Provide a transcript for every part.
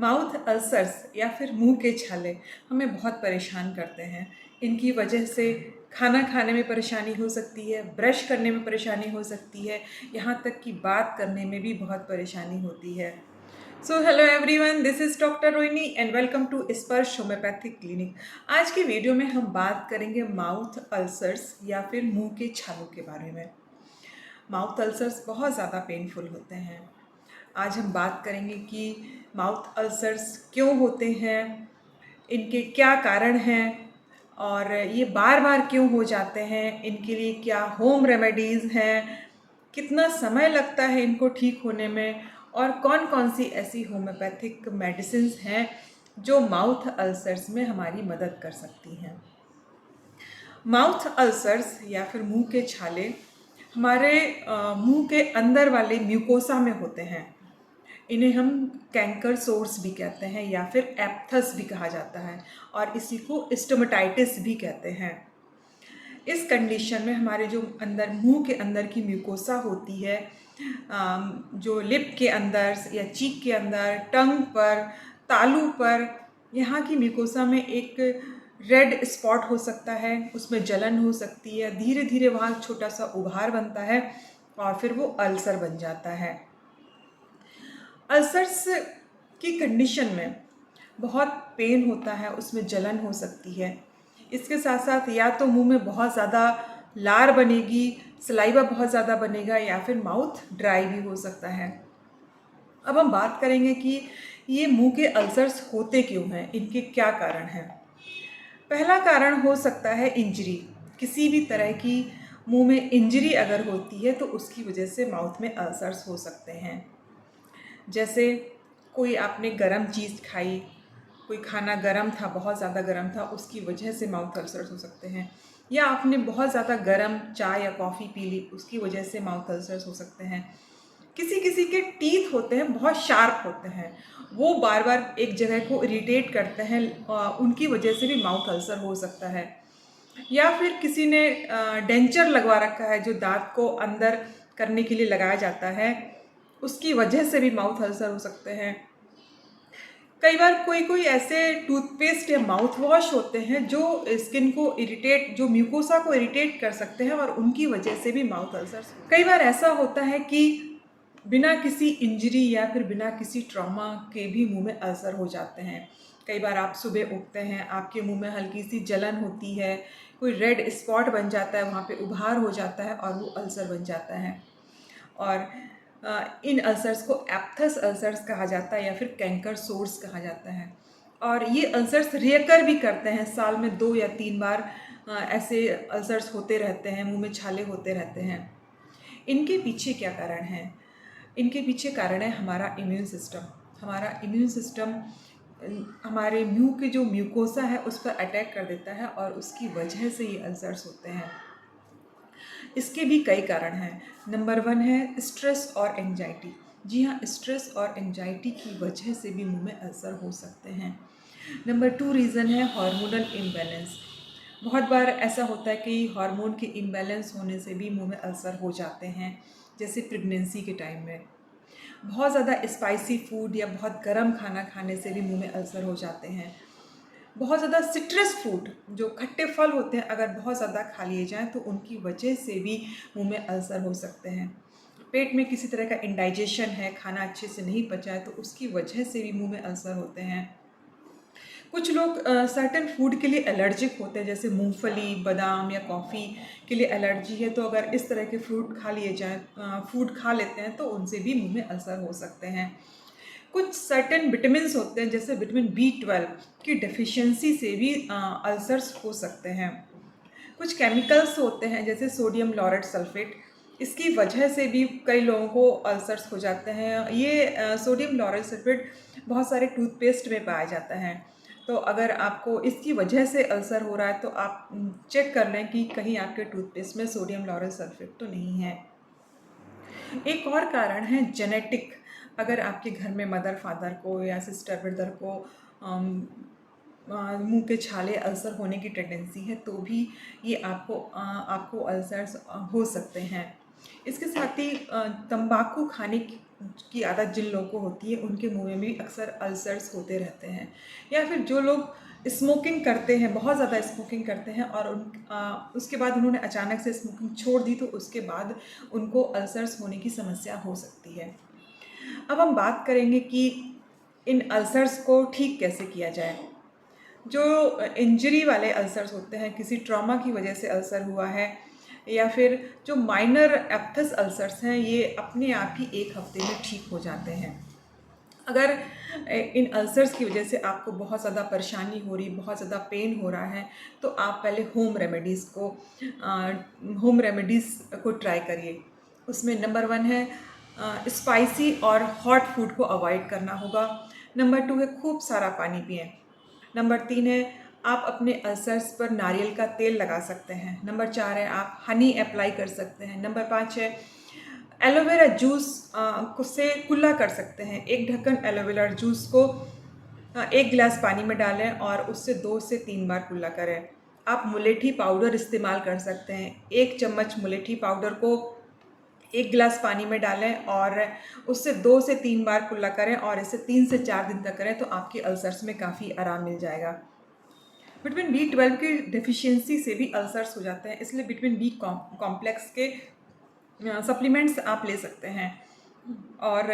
Mouth ulcers या फिर मुंह के छाले हमें बहुत परेशान करते हैं। इनकी वजह से खाना खाने में परेशानी हो सकती है, ब्रश करने में परेशानी हो सकती है, यहाँ तक कि बात करने में भी बहुत परेशानी होती है। So hello everyone, this is doctor Rohini and welcome to Sparsh homeopathic clinic. आज की वीडियो में हम बात करेंगे माउथ अल्सर्स या फिर मुंह के छालों के बारे में। माउथ अल्सर्स बहुत ज़्यादा पेनफुल होते हैं। आज हम बात करेंगे कि माउथ अल्सर्स क्यों होते हैं, इनके क्या कारण हैं और ये बार बार क्यों हो जाते हैं, इनके लिए क्या होम रेमेडीज़ हैं, कितना समय लगता है इनको ठीक होने में और कौन कौन सी ऐसी होम्योपैथिक मेडिसिन्स हैं जो माउथ अल्सर्स में हमारी मदद कर सकती हैं। माउथ अल्सर्स या फिर मुंह के छाले हमारे मुंह के अंदर वाले म्यूकोसा में होते हैं। इन्हें हम कैंकर सोर्स भी कहते हैं या फिर एप्थस भी कहा जाता है और इसी को स्टोमेटाइटिस भी कहते हैं। इस कंडीशन में हमारे जो अंदर मुंह के अंदर की म्यूकोसा होती है, जो लिप के अंदर या चीक के अंदर, टंग पर, तालू पर, यहाँ की म्यूकोसा में एक रेड स्पॉट हो सकता है, उसमें जलन हो सकती है, धीरे धीरे वहाँ छोटा सा उभार बनता है और फिर वो अल्सर बन जाता है। अल्सर्स की कंडीशन में बहुत पेन होता है, उसमें जलन हो सकती है। इसके साथ साथ या तो मुंह में बहुत ज़्यादा लार बनेगी, सलाइवा बहुत ज़्यादा बनेगा या फिर माउथ ड्राई भी हो सकता है। अब हम बात करेंगे कि ये मुंह के अल्सर्स होते क्यों हैं, इनके क्या कारण हैं। पहला कारण हो सकता है इंजरी। किसी भी तरह की मुंह में इंजरी अगर होती है तो उसकी वजह से माउथ में अल्सर्स हो सकते हैं। जैसे कोई आपने गरम चीज़ खाई, कोई खाना गरम था, बहुत ज़्यादा गरम था, उसकी वजह से माउथ अल्सर्स हो सकते हैं। या आपने बहुत ज़्यादा गरम चाय या कॉफ़ी पी ली, उसकी वजह से माउथ अल्सर्स हो सकते हैं। किसी किसी के टीथ होते हैं, बहुत शार्प होते हैं, वो बार बार एक जगह को इरिटेट करते हैं, उनकी वजह से भी माउथ अल्सर हो सकता है। या फिर किसी ने डेंचर लगवा रखा है, जो दांत को अंदर करने के लिए लगाया जाता है, उसकी वजह से भी माउथ अल्सर हो सकते हैं। कई बार कोई कोई ऐसे टूथपेस्ट या माउथ वॉश होते हैं जो स्किन को इरिटेट, जो म्यूकोसा को इरिटेट कर सकते हैं और उनकी वजह से भी माउथ अल्सर्स। कई बार ऐसा होता है कि बिना किसी इंजरी या फिर बिना किसी ट्रॉमा के भी मुंह में अल्सर हो जाते हैं। कई बार आप सुबह उठते हैं, आपके मुंह में हल्की सी जलन होती है, कोई रेड स्पॉट बन जाता है, वहाँ पे उभार हो जाता है और वो अल्सर बन जाता है। और इन अल्सर्स को एप्थस अल्सर्स कहा जाता है या फिर कैंकर सोर्स कहा जाता है। और ये अल्सर्स रियकर भी करते हैं, साल में 2 या 3 बार ऐसे अल्सर्स होते रहते हैं, मुंह में छाले होते रहते हैं। इनके पीछे क्या कारण है? इनके पीछे कारण है हमारा इम्यून सिस्टम। हमारा इम्यून सिस्टम हमारे मुंह के जो म्यूकोसा है उस पर अटैक कर देता है और उसकी वजह से ये अल्सर्स होते हैं। इसके भी कई कारण हैं। नंबर 1 है स्ट्रेस और एंजाइटी। जी हाँ, स्ट्रेस और एंजाइटी की वजह से भी मुंह में अल्सर हो सकते हैं। नंबर 2 रीज़न है हार्मोनल इम्बैलेंस। बहुत बार ऐसा होता है कि हार्मोन के इम्बैलेंस होने से भी मुंह में अल्सर हो जाते हैं, जैसे प्रेगनेंसी के टाइम में। बहुत ज़्यादा स्पाइसी फूड या बहुत गर्म खाना खाने से भी मुंह में अल्सर हो जाते हैं। बहुत ज़्यादा सिट्रस फूड, जो खट्टे फल होते हैं, अगर बहुत ज़्यादा खा लिए जाएँ तो उनकी वजह से भी मुंह में अल्सर हो सकते हैं। पेट में किसी तरह का इंडाइजेशन है, खाना अच्छे से नहीं पचा है, तो उसकी वजह से भी मुंह में अल्सर होते हैं। कुछ लोग सर्टेन फूड के लिए एलर्जिक होते हैं, जैसे मूंगफली, बादाम या कॉफ़ी के लिए एलर्जी है, तो अगर इस तरह के फ्रूट खा लिए जाएँ, फूड खा लेते हैं तो उनसे भी मुंह में अल्सर हो सकते हैं। कुछ सर्टेन विटामिन्स होते हैं, जैसे विटामिन B12 की डेफिशिएंसी से भी अल्सर्स हो सकते हैं। कुछ केमिकल्स होते हैं, जैसे सोडियम लॉरेट सल्फेट, इसकी वजह से भी कई लोगों को अल्सर्स हो जाते हैं। ये सोडियम लॉरेट सल्फेट बहुत सारे टूथपेस्ट में पाया जाता है, तो अगर आपको इसकी वजह से अल्सर हो रहा है तो आप चेक कर लें कि कहीं आपके टूथपेस्ट में सोडियम लॉरेट सल्फेट तो नहीं है। एक और कारण है जेनेटिक। अगर आपके घर में मदर फादर को या सिस्टर ब्रदर को मुंह के छाले अल्सर होने की टेंडेंसी है तो भी ये आपको अल्सर्स हो सकते हैं। इसके साथ ही तंबाकू खाने की आदत जिन लोगों को होती है उनके मुंह में भी अक्सर अल्सर्स होते रहते हैं। या फिर जो लोग स्मोकिंग करते हैं, बहुत ज़्यादा स्मोकिंग करते हैं और उसके बाद उन्होंने अचानक से स्मोकिंग छोड़ दी, तो उसके बाद उनको अल्सर्स होने की समस्या हो सकती है। अब हम बात करेंगे कि इन अल्सर्स को ठीक कैसे किया जाए। जो इंजरी वाले अल्सर्स होते हैं, किसी ट्रॉमा की वजह से अल्सर हुआ है, या फिर जो माइनर एप्थस अल्सर्स हैं, ये अपने आप ही 1 हफ्ते में ठीक हो जाते हैं। अगर इन अल्सर्स की वजह से आपको बहुत ज़्यादा परेशानी हो रही, बहुत ज़्यादा पेन हो रहा है, तो आप पहले होम रेमेडीज़ को ट्राई करिए। उसमें नंबर 1 है स्पाइसी और हॉट फूड को अवॉइड करना होगा। नंबर 2 है खूब सारा पानी पिएँ। नंबर 3 है आप अपने अल्सर्स पर नारियल का तेल लगा सकते हैं। नंबर 4 है आप हनी अप्लाई कर सकते हैं। नंबर 5 है एलोवेरा जूस को से कुल्ला कर सकते हैं। 1 ढक्कन एलोवेरा जूस को 1 गिलास पानी में डालें और उससे 2 से 3 बार कुल्ला करें। आप मुलेठी पाउडर इस्तेमाल कर सकते हैं। 1 चम्मच मुलेठी पाउडर को 1 गिलास पानी में डालें और उससे 2 से 3 बार कुल्ला करें और इसे 3 से 4 दिन तक करें, तो आपके अल्सर्स में काफ़ी आराम मिल जाएगा। विटामिन B12 की डेफिशिएंसी से भी अल्सर्स हो जाते हैं, इसलिए विटामिन बी कॉम्प्लेक्स के सप्लीमेंट्स आप ले सकते हैं। और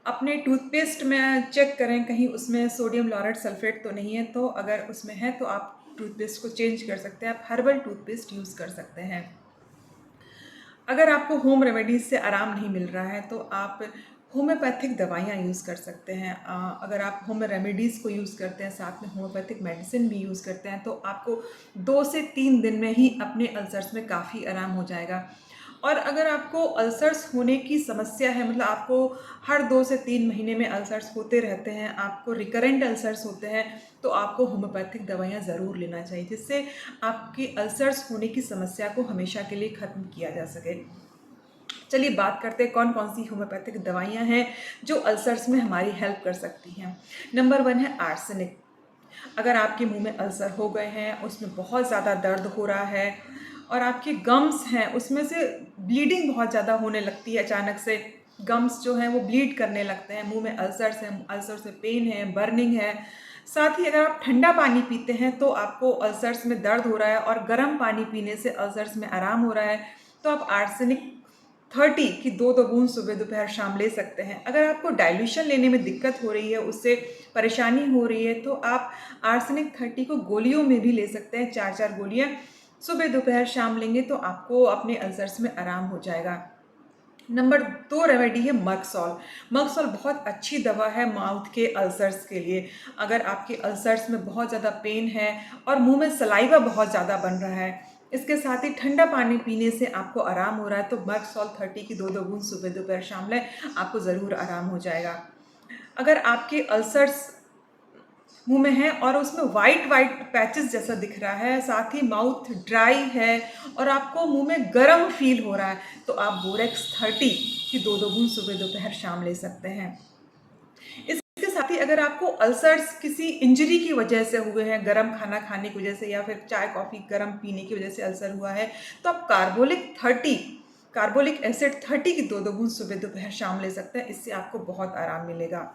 अपने टूथपेस्ट में चेक करें कहीं उसमें सोडियम लॉरेट सल्फेट तो नहीं है, तो अगर उसमें है तो आप टूथपेस्ट को चेंज कर सकते हैं। आप हर्बल टूथपेस्ट यूज़ कर सकते हैं। अगर आपको होम रेमेडीज़ से आराम नहीं मिल रहा है, तो आप होम्योपैथिक दवाइयाँ यूज़ कर सकते हैं। अगर आप होम रेमेडीज़ को यूज़ करते हैं, साथ में होम्योपैथिक मेडिसिन भी यूज़ करते हैं, तो आपको 2 से 3 दिन में ही अपने अल्सर्स में काफ़ी आराम हो जाएगा। और अगर आपको अल्सर्स होने की समस्या है, मतलब आपको हर 2 से 3 महीने में अल्सर्स होते रहते हैं, आपको रिकरेंट अल्सर्स होते हैं, तो आपको होम्योपैथिक दवाइयाँ ज़रूर लेना चाहिए, जिससे आपकी अल्सर्स होने की समस्या को हमेशा के लिए ख़त्म किया जा सके। चलिए बात करते हैं कौन कौन सी होम्योपैथिक दवाइयाँ हैं जो अल्सर्स में हमारी हेल्प कर सकती हैं। नंबर 1 है आर्सेनिक। अगर आपके मुंह में अल्सर हो गए हैं, उसमें बहुत ज़्यादा दर्द हो रहा है और आपके गम्स हैं उसमें से ब्लीडिंग बहुत ज़्यादा होने लगती है, अचानक से गम्स जो हैं वो ब्लीड करने लगते हैं, मुंह में अल्सर्स हैं, अल्सर से पेन है, बर्निंग है। साथ ही अगर आप ठंडा पानी पीते हैं तो आपको अल्सर्स में दर्द हो रहा है और गर्म पानी पीने से अल्सर्स में आराम हो रहा है, तो आप आर्सेनिक 30 की 2-2 बूंद सुबह दोपहर शाम ले सकते हैं। अगर आपको डाइल्यूशन लेने में दिक्कत हो रही है, उससे परेशानी हो रही है, तो आप आर्सेनिक 30 को गोलियों में भी ले सकते हैं। 4-4 गोलियां सुबह दोपहर शाम लेंगे तो आपको अपने अल्सर्स में आराम हो जाएगा। नंबर 2 रेमेडी है मर्कसॉल। मर्कसॉल बहुत अच्छी दवा है माउथ के अल्सर्स के लिए। अगर आपके अल्सर्स में बहुत ज़्यादा पेन है और मुंह में सलाइवा बहुत ज़्यादा बन रहा है, इसके साथ ही ठंडा पानी पीने से आपको आराम हो रहा है, तो मर्कसॉल 30 की 2-2 बूंद सुबह दोपहर शाम लें, आपको ज़रूर आराम हो जाएगा। अगर आपके अल्सर्स मुंह में है और उसमें वाइट वाइट पैचेस जैसा दिख रहा है, साथ ही माउथ ड्राई है और आपको मुंह में गर्म फील हो रहा है, तो आप बोरेक्स 30 की 2-2 बूंद सुबह दोपहर शाम ले सकते हैं। इसके साथ ही अगर आपको अल्सर्स किसी इंजरी की वजह से हुए हैं, गर्म खाना खाने की वजह से या फिर चाय कॉफ़ी गर्म पीने की वजह से अल्सर हुआ है, तो आप कार्बोलिक एसिड 30 की 2-2 बूंद सुबह दोपहर शाम ले सकते हैं। इससे आपको बहुत आराम मिलेगा।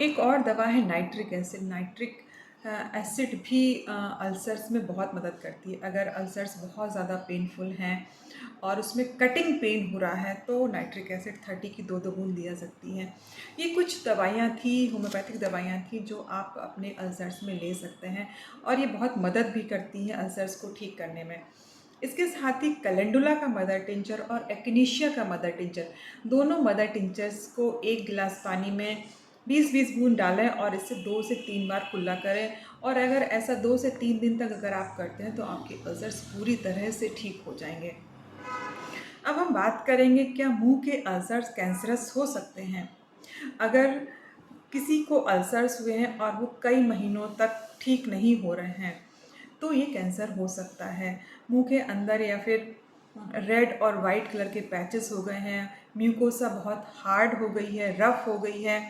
एक और दवा है नाइट्रिक एसिड। नाइट्रिक एसिड भी अल्सर्स में बहुत मदद करती है। अगर अल्सर्स बहुत ज़्यादा पेनफुल हैं और उसमें कटिंग पेन हो रहा है, तो नाइट्रिक एसिड 30 की 2-2 बूंद दी जा सकती हैं। ये कुछ दवाइयाँ थी, होम्योपैथिक दवाइयाँ थी जो आप अपने अल्सर्स में ले सकते हैं और ये बहुत मदद भी करती हैं अल्सर्स को ठीक करने में। इसके साथ ही कैलेंडुला का मदर टिंचर और एक्टिनिशिया का मदर टिंचर, दोनों मदर टिंचर्स को 1 गिलास पानी में 20-20 बूंद डालें और इससे 2 से 3 बार कुल्ला करें। और अगर ऐसा 2 से 3 दिन तक अगर आप करते हैं, तो आपके अल्सर्स पूरी तरह से ठीक हो जाएंगे। अब हम बात करेंगे क्या मुंह के अल्सर्स कैंसरस हो सकते हैं। अगर किसी को अल्सर्स हुए हैं और वो कई महीनों तक ठीक नहीं हो रहे हैं, तो ये कैंसर हो सकता है। मुंह के अंदर या फिर रेड और वाइट कलर के पैचेस हो गए हैं, म्यूकोसा बहुत हार्ड हो गई है, रफ हो गई है,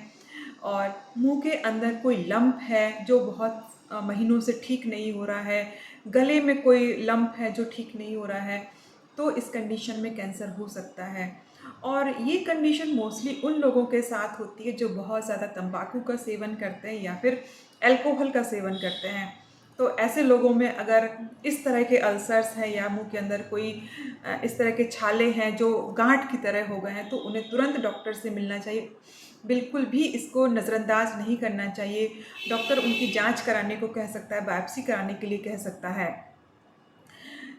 और मुंह के अंदर कोई लंप है जो बहुत महीनों से ठीक नहीं हो रहा है, गले में कोई लंप है जो ठीक नहीं हो रहा है, तो इस कंडीशन में कैंसर हो सकता है। और ये कंडीशन मोस्टली उन लोगों के साथ होती है जो बहुत ज़्यादा तंबाकू का सेवन करते हैं या फिर अल्कोहल का सेवन करते हैं। तो ऐसे लोगों में अगर इस तरह के अल्सर्स हैं या मुंह के अंदर कोई इस तरह के छाले हैं जो गांठ की तरह हो गए हैं, तो उन्हें तुरंत डॉक्टर से मिलना चाहिए। बिल्कुल भी इसको नज़रअंदाज नहीं करना चाहिए। डॉक्टर उनकी जांच कराने को कह सकता है, बायोप्सी कराने के लिए कह सकता है।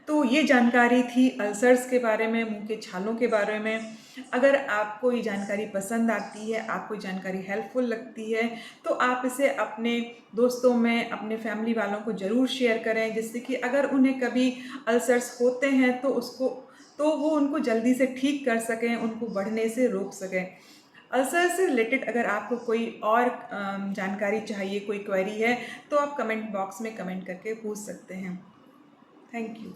तो ये जानकारी थी अल्सर्स के बारे में, मुंह के छालों के बारे में। अगर आपको ये जानकारी पसंद आती है, आपको ये जानकारी हेल्पफुल लगती है, तो आप इसे अपने दोस्तों में, अपने फैमिली वालों को ज़रूर शेयर करें, जिससे कि अगर उन्हें कभी अल्सर्स होते हैं तो वो उनको जल्दी से ठीक कर सकें, उनको बढ़ने से रोक सकें। अल्सर से रिलेटेड अगर आपको कोई और जानकारी चाहिए, कोई क्वेरी है, तो आप कमेंट बॉक्स में कमेंट करके पूछ सकते हैं। Thank you.